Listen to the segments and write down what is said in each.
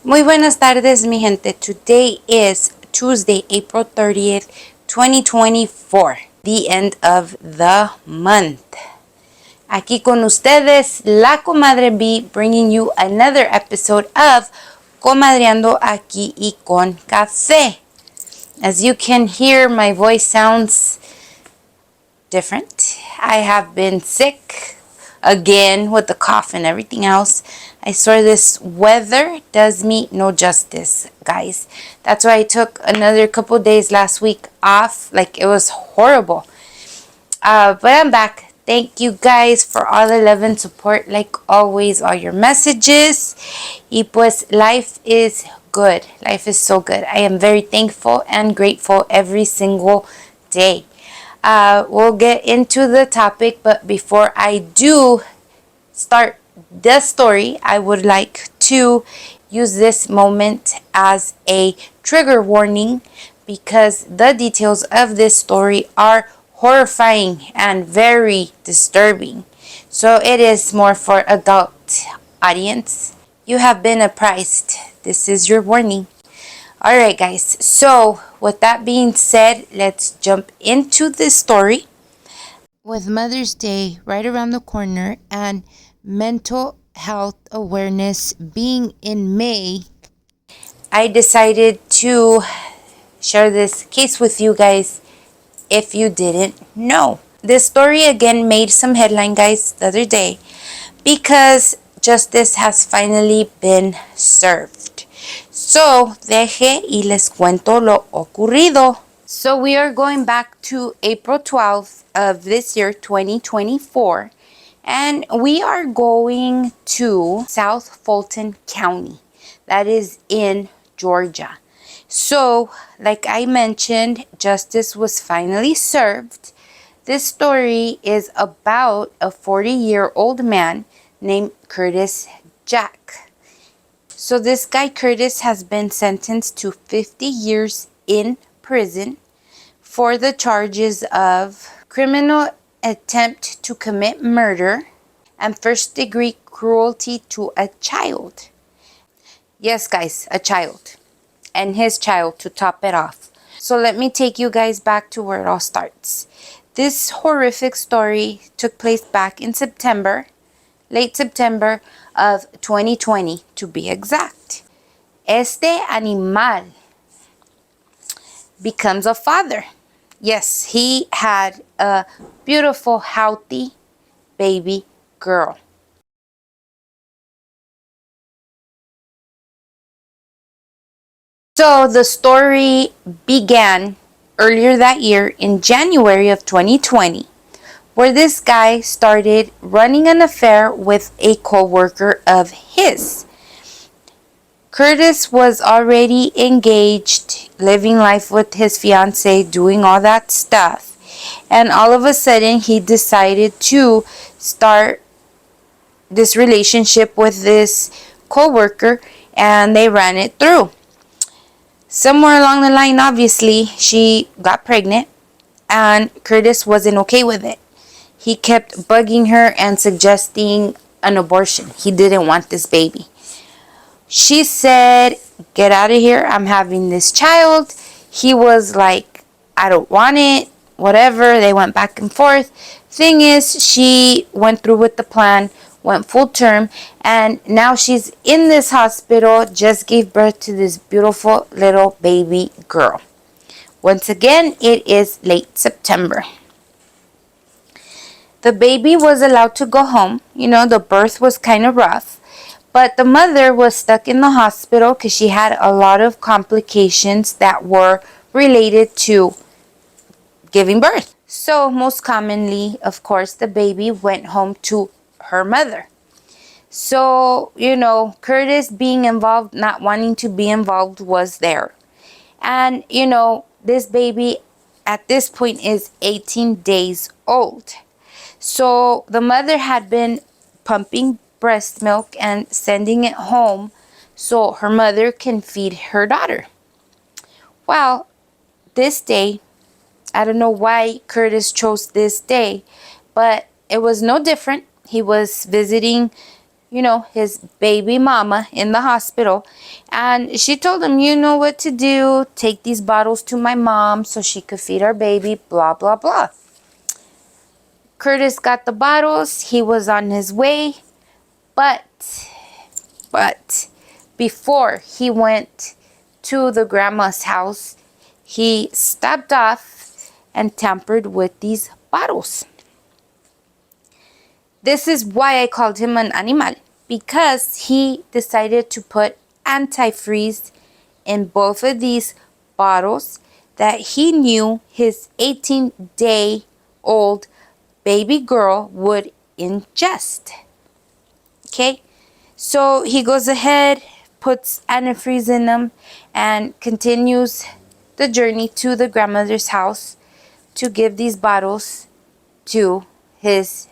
Muy buenas tardes, mi gente. Today is Tuesday, April 30th, 2024, the end of the month. Aquí con ustedes, la Comadre B, bringing you another episode of Comadreando aquí y con café. As you can hear, my voice sounds different. I have been sick again with the cough and everything else. I swear this weather does me no justice, guys. That's why I took another couple days last week off. Like, it was horrible. But I'm back. Thank you guys for all the love and support, like always, all your messages. Y pues, life is good. Life is so good. I am very thankful and grateful every single day. We'll get into the topic, but before I do start the story, I would like to use this moment as a trigger warning because the details of this story are horrifying and very disturbing. So it is more for adult audience. You have been apprised. This is your warning. Alright guys, so with that being said, let's jump into this story. With Mother's Day right around the corner and Mental Health Awareness being in May, I decided to share this case with you guys if you didn't know. This story again made some headline, guys, the other day because justice has finally been served. So, deje y les cuento lo ocurrido. So, we are going back to April 12th of this year, 2024, and we are going to South Fulton County. That is in Georgia. So, like I mentioned, justice was finally served. This story is about a 40-year-old man named Curtis Jack. So this guy Curtis has been sentenced to 50 years in prison for the charges of criminal attempt to commit murder and first-degree cruelty to a child. Yes, guys, a child. And his child to top it off. So let me take you guys back to where it all starts. This horrific story took place back in September, late September of 2020 to be exact. Este animal becomes a father. Yes, he had a beautiful, healthy baby girl. So the story began earlier that year in January of 2020, where this guy started running an affair with a co-worker of his. Curtis was already engaged, living life with his fiancée, doing all that stuff. And all of a sudden, he decided to start this relationship with this co-worker, and they ran it through. Somewhere along the line, obviously, she got pregnant, and Curtis wasn't okay with it. He kept bugging her and suggesting an abortion. He didn't want this baby. She said, "Get out of here. I'm having this child." He was like, "I don't want it." Whatever. They went back and forth. Thing is, she went through with the plan, went full term, and now she's in this hospital, just gave birth to this beautiful little baby girl. Once again, it is late September. The baby was allowed to go home. You know, the birth was kind of rough. But the mother was stuck in the hospital because she had a lot of complications that were related to giving birth. So most commonly, of course, the baby went home to her mother. So, you know, Curtis being involved, not wanting to be involved, was there. And, you know, this baby at this point is 18 days old. So the mother had been pumping breast milk and sending it home so her mother can feed her daughter. Well, this day, I don't know why Curtis chose this day, but it was no different. He was visiting his baby mama in the hospital. And she told him, you know what to do. Take these bottles to my mom so she could feed our baby, blah, blah, blah. Curtis got the bottles. He was on his way. But before he went to the grandma's house, he stepped off and tampered with these bottles. This is why I called him an animal, because he decided to put antifreeze in both of these bottles that he knew his 18-day-old baby girl would ingest. Okay, so he goes ahead, puts antifreeze in them, and continues the journey to the grandmother's house to give these bottles to his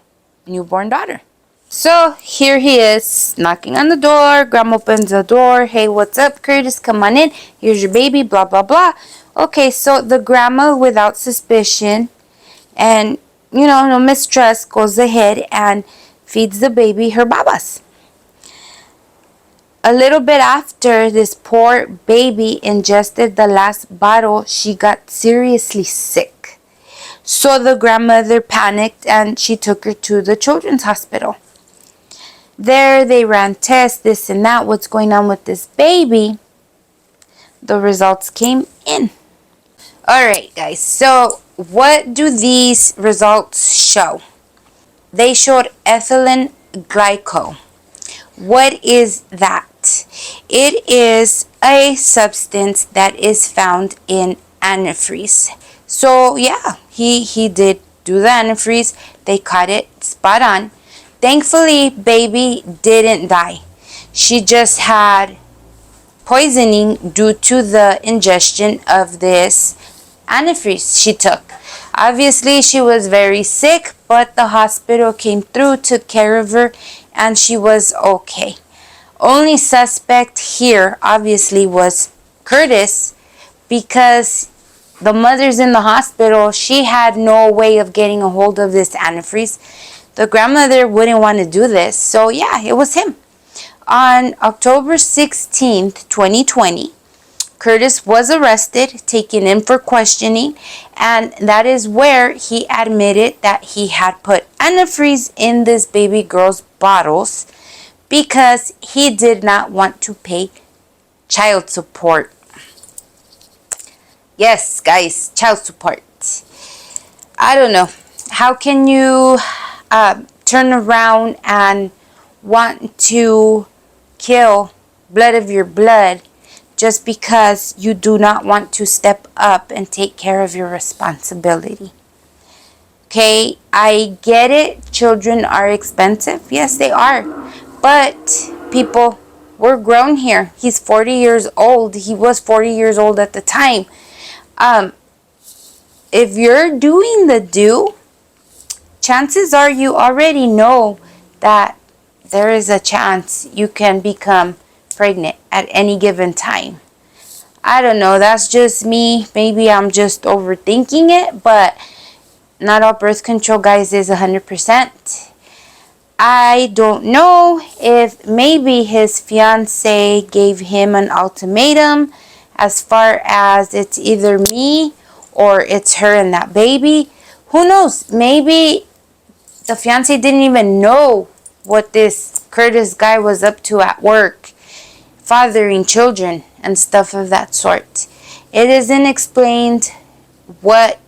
newborn daughter. So here he is knocking on the door. Grandma opens the door. Hey, what's up, Curtis? Come on in. Here's your baby, blah, blah, blah. Okay, so the grandma, without suspicion and, no mistrust, goes ahead and feeds the baby her babas. A little bit after this poor baby ingested the last bottle, she got seriously sick. So the grandmother panicked and she took her to the children's hospital. There they ran tests, this and that, what's going on with this baby. The results came in. Alright guys, so what do these results show? They showed ethylene glycol. What is that? It is a substance that is found in antifreeze. So yeah, he did do the antifreeze. They caught it spot on. Thankfully, baby didn't die. She just had poisoning due to the ingestion of this antifreeze she took. Obviously, she was very sick, but the hospital came through, took care of her, and she was okay. Only suspect here, obviously, was Curtis, because the mother's in the hospital. She had no way of getting a hold of this antifreeze. The grandmother wouldn't want to do this. So yeah, it was him. On October 16th, 2020, Curtis was arrested, taken in for questioning, and that is where he admitted that he had put antifreeze in this baby girl's bottles because he did not want to pay child support. Yes, guys, child support. I don't know. How can you turn around and want to kill blood of your blood just because you do not want to step up and take care of your responsibility? Okay, I get it. Children are expensive. Yes, they are. But people, we're grown here. He's 40 years old. He was 40 years old at the time. If you're doing the do, chances are you already know that there is a chance you can become pregnant at any given time. I don't know, that's just me. Maybe I'm just overthinking it, but not all birth control, guys, is 100%. I don't know if maybe his fiance gave him an ultimatum as far as it's either me or it's her and that baby. Who knows? Maybe the fiance didn't even know what this Curtis guy was up to at work, fathering children and stuff of that sort. It isn't explained what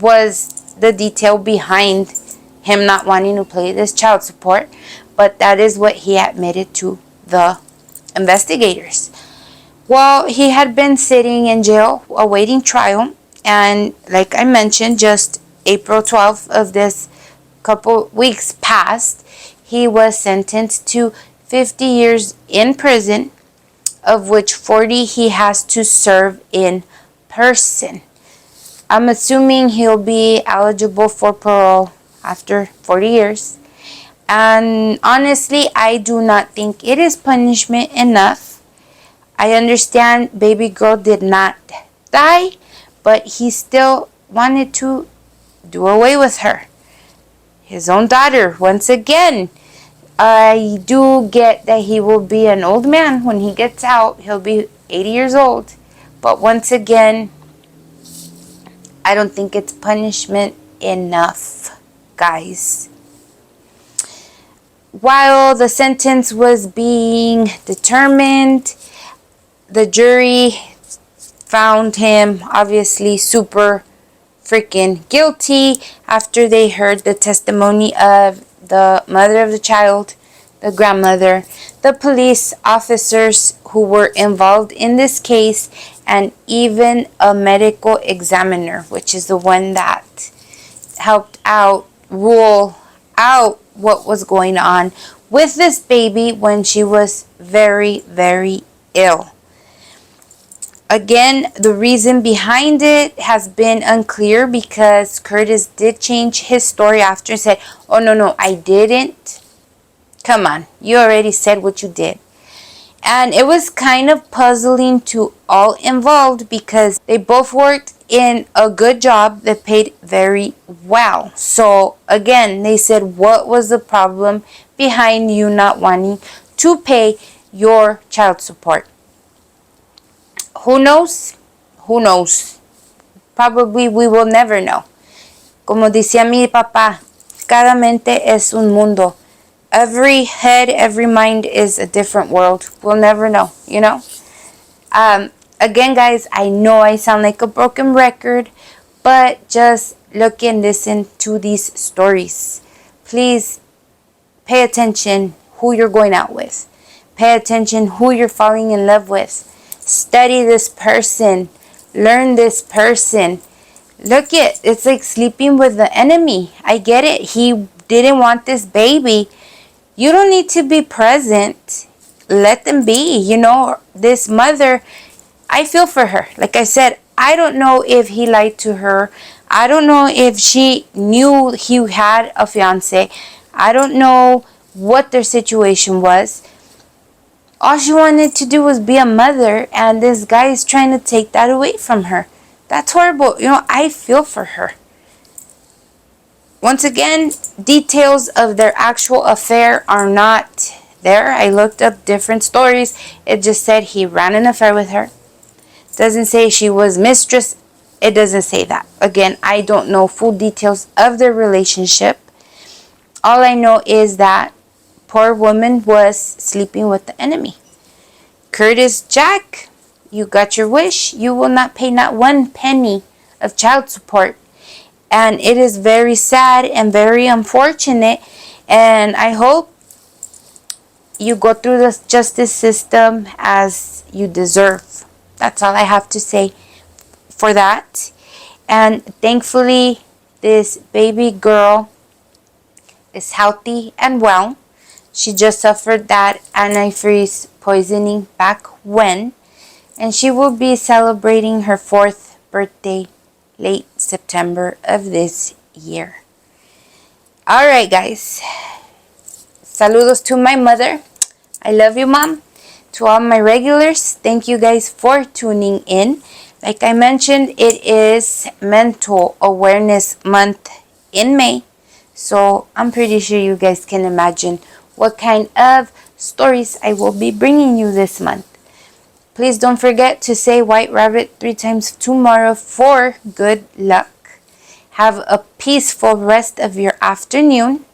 was the detail behind him not wanting to pay this child support, but that is what he admitted to the investigators. Well, he had been sitting in jail awaiting trial, and like I mentioned, just April 12th of this couple weeks past, he was sentenced to 50 years in prison, of which 40 he has to serve in person. I'm assuming he'll be eligible for parole after 40 years. And honestly, I do not think it is punishment enough. I understand baby girl did not die, but he still wanted to do away with her. His own daughter, once again. I do get that he will be an old man when he gets out. He'll be 80 years old. But once again, I don't think it's punishment enough, guys. While the sentence was being determined, the jury found him obviously super freaking guilty after they heard the testimony of the mother of the child, the grandmother, the police officers who were involved in this case, and even a medical examiner, which is the one that helped out rule out what was going on with this baby when she was very, very ill. Again, the reason behind it has been unclear because Curtis did change his story after and said, oh, no, I didn't. Come on, you already said what you did. And it was kind of puzzling to all involved because they both worked in a good job that paid very well. So again, they said, what was the problem behind you not wanting to pay your child support? Who knows? Who knows? Probably we will never know. Como decía mi papá, cada mente es un mundo. Every head, every mind is a different world. We'll never know, you know? Again, guys, I know I sound like a broken record, but just look and listen to these stories. Please pay attention who you're going out with. Pay attention who you're falling in love with. Study this person. Learn this person. Look it's like sleeping with the enemy. I get it. He didn't want this baby. You don't need to be present. Let them be. You know, this mother, I feel for her. Like I said, I don't know if he lied to her. I don't know if she knew he had a fiance. I don't know what their situation was. All she wanted to do was be a mother, and this guy is trying to take that away from her. That's horrible. You know, I feel for her. Once again, details of their actual affair are not there. I looked up different stories. It just said he ran an affair with her. Doesn't say she was mistress. It doesn't say that. Again, I don't know full details of their relationship. All I know is that poor woman was sleeping with the enemy. Curtis Jack, you got your wish. You will not pay not one penny of child support. And it is very sad and very unfortunate. And I hope you go through the justice system as you deserve. That's all I have to say for that. And thankfully, this baby girl is healthy and well. She just suffered that antifreeze poisoning back when, and she will be celebrating her 4th birthday late September of this year. Alright, guys. Saludos to my mother. I love you, Mom. To all my regulars, thank you guys for tuning in. Like I mentioned, it is Mental Awareness Month in May. So I'm pretty sure you guys can imagine what kind of stories I will be bringing you this month. Please don't forget to say White Rabbit 3 times tomorrow for good luck. Have a peaceful rest of your afternoon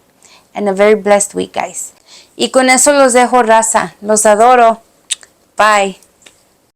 and a very blessed week, guys. Y con eso los dejo, raza. Los adoro. Bye.